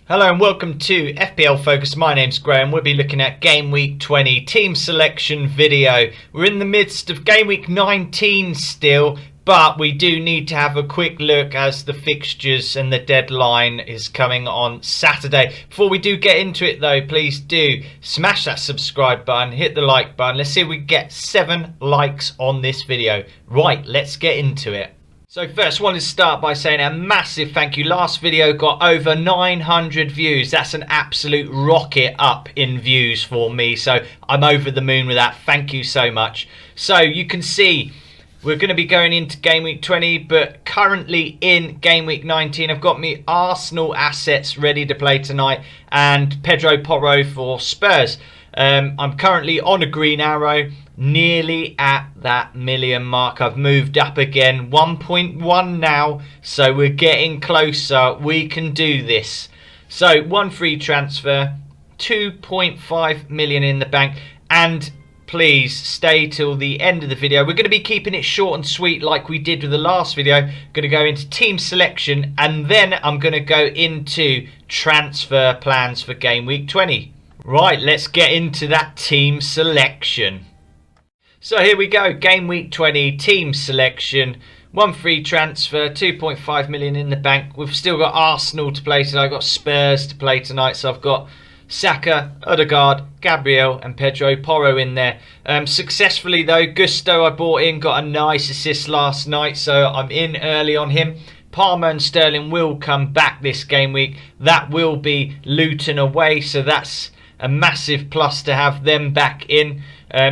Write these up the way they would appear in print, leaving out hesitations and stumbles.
Hello and welcome to FPL Focus. My name's Graham. We'll be looking at Game Week 20 team selection video. We're in the midst of Game Week 19 still, but we do need to have a quick look as the fixtures and the deadline is coming on Saturday. Before we do get into it though, please do smash that subscribe button, hit the like button. Let's see if we get 7 likes on this video. Right, let's get into it. So first, I want to start by saying a massive thank you. Last video got over 900 views. That's an absolute rocket up in views for me. So I'm over the moon with that. Thank you so much. So you can see we're going to be going into Game Week 20, but currently in Game Week 19, I've got me Arsenal assets ready to play tonight and Pedro Porro for Spurs. I'm currently on a green arrow, nearly at that million mark. I've moved up again, 1.1 now, so we're getting closer. We can do this. So one free transfer, 2.5 million in the bank, and please stay till the end of the video. We're going to be keeping it short and sweet like we did with the last video. Going to go into team selection and then I'm going to go into transfer plans for Game Week 20. Right, let's get into that team selection. So here we go, Game Week 20 team selection. One free transfer, 2.5 million in the bank. We've still got Arsenal to play tonight. I've got Spurs to play tonight. So I've got Saka, Odegaard, Gabriel and Pedro Porro in there. Successfully though, Gusto I bought in, got a nice assist last night. So I'm in early on him. Palmer and Sterling will come back this game week. That will be Luton away. So that's a massive plus to have them back in.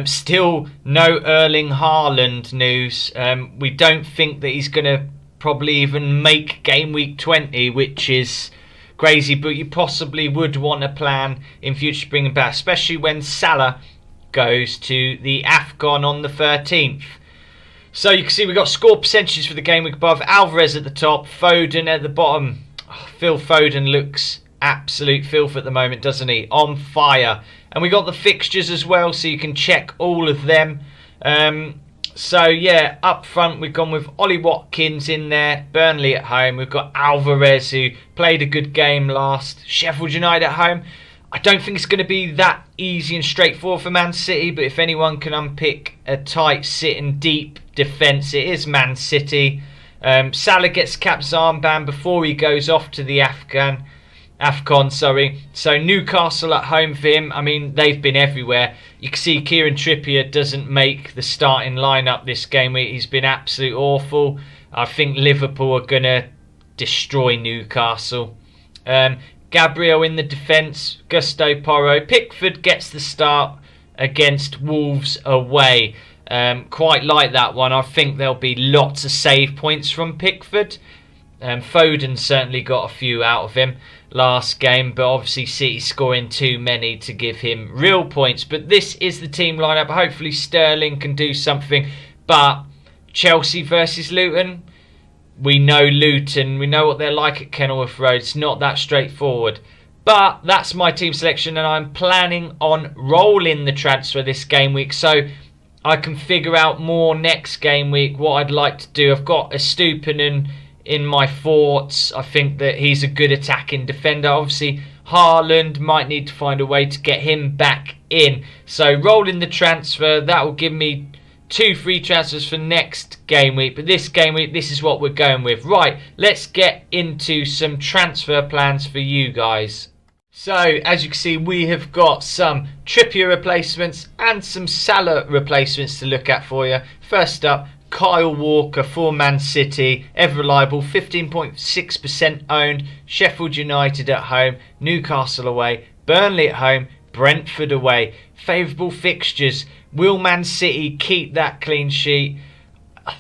Still no Erling Haaland news. We don't think that he's going to probably even make Game Week 20, which is crazy, but you possibly would want a plan in future to bring him back, especially when Salah goes to the AFCON on the 13th. So you can see we've got score percentages for the game week above. Alvarez at the top, Foden at the bottom. Oh, Phil Foden looks absolute filth at the moment, doesn't he? On fire. And we got the fixtures as well, so you can check all of them. So yeah, up front we've gone with Ollie Watkins in there, Burnley at home. We've got Alvarez who played a good game last. Sheffield United at home. I don't think it's going to be that easy and straightforward for Man City, but if anyone can unpick a tight sitting deep defence, it is Man City. Salah gets cap's armband before he goes off to the AFCON, sorry. So Newcastle at home for him. I mean, they've been everywhere. You can see Kieran Trippier doesn't make the starting lineup this game week. He's been absolute awful. I think Liverpool are going to destroy Newcastle. Gabriel in the defence. Gusto Porro. Pickford gets the start against Wolves away. Quite like that one. I think there'll be lots of save points from Pickford. Foden certainly got a few out of him last game, but obviously City scoring too many to give him real points. But this is the team lineup. Hopefully Sterling can do something. But Chelsea versus Luton, we know Luton, we know what they're like at Kenilworth Road. It's not that straightforward. But that's my team selection, and I'm planning on rolling the transfer this game week, so I can figure out more next game week what I'd like to do. I've got Estupiñán in my thoughts. I think that he's a good attacking defender. Obviously Haaland, might need to find a way to get him back in. So rolling the transfer, that will give me 2 free transfers for next game week. But this game week, this is what we're going with. Right, let's get into some transfer plans for you guys. So as you can see, we have got some Trippier replacements and some Salah replacements to look at for you. First up, Kyle Walker for Man City, ever reliable, 15.6% owned. Sheffield United at home, Newcastle away, Burnley at home, Brentford away. Favourable fixtures. Will Man City keep that clean sheet?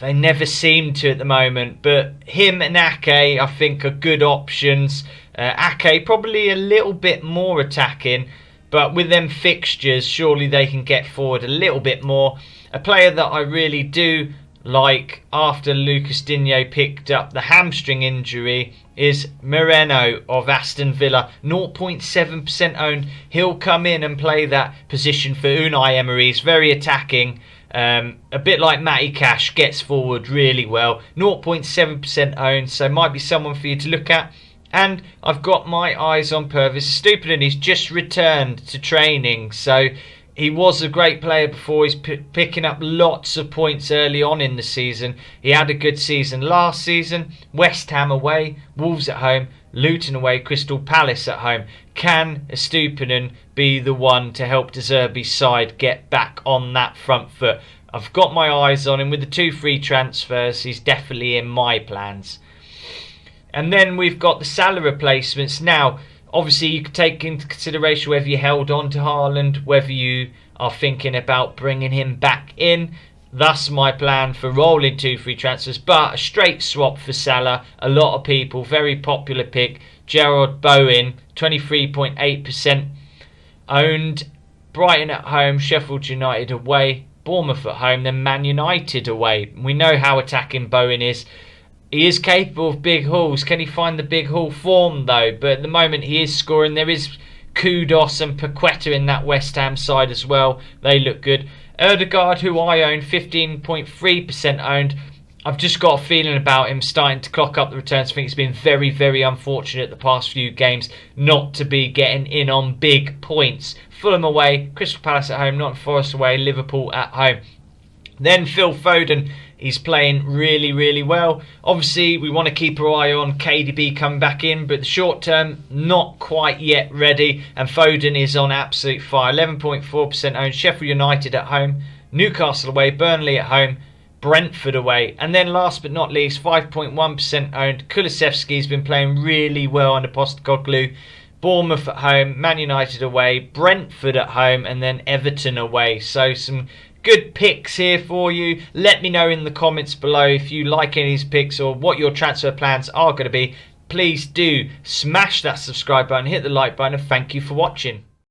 They never seem to at the moment, but him and Ake I think are good options. Ake probably a little bit more attacking, but with them fixtures surely they can get forward a little bit more. A player that I really do like after Lucas Digne picked up the hamstring injury is Moreno of Aston Villa, 0.7% owned. He'll come in and play that position for Unai Emery. He's very attacking, a bit like Matty Cash, gets forward really well, 0.7% owned, so might be someone for you to look at. And I've got my eyes on Pervis Estupiñán. He's just returned to training, so he was a great player before. He's picking up lots of points early on in the season. He had a good season last season. West Ham away, Wolves at home, Luton away, Crystal Palace at home. Can Estupiñán be the one to help De Zerbi's side get back on that front foot? I've got my eyes on him. With the 2 free transfers, he's definitely in my plans. And then we've got the Salah replacements. Now, obviously, you can take into consideration whether you held on to Haaland, whether you are thinking about bringing him back in. Thus, my plan for rolling 2 free transfers, but a straight swap for Salah. A lot of people, very popular pick. Gerard Bowen, 23.8% owned. Brighton at home, Sheffield United away, Bournemouth at home, then Man United away. We know how attacking Bowen is. He is capable of big hauls. Can he find the big haul form though? But at the moment he is scoring. There is Kudos and Paqueta in that West Ham side as well. They look good. Ødegaard, who I own, 15.3% owned. I've just got a feeling about him starting to clock up the returns. I think it's been very, very unfortunate the past few games not to be getting in on big points. Fulham away, Crystal Palace at home, Nottingham Forest away, Liverpool at home. Then Phil Foden, he's playing really, really well. Obviously, we want to keep our eye on KDB coming back in, but the short term, not quite yet ready. And Foden is on absolute fire. 11.4% owned. Sheffield United at home, Newcastle away, Burnley at home, Brentford away. And then last but not least, 5.1% owned. Kulusevski's been playing really well under Postecoglou. Bournemouth at home, Man United away, Brentford at home, and then Everton away. So some good picks here for you. Let me know in the comments below if you like any of these picks or what your transfer plans are going to be. Please do smash that subscribe button, hit the like button, and thank you for watching.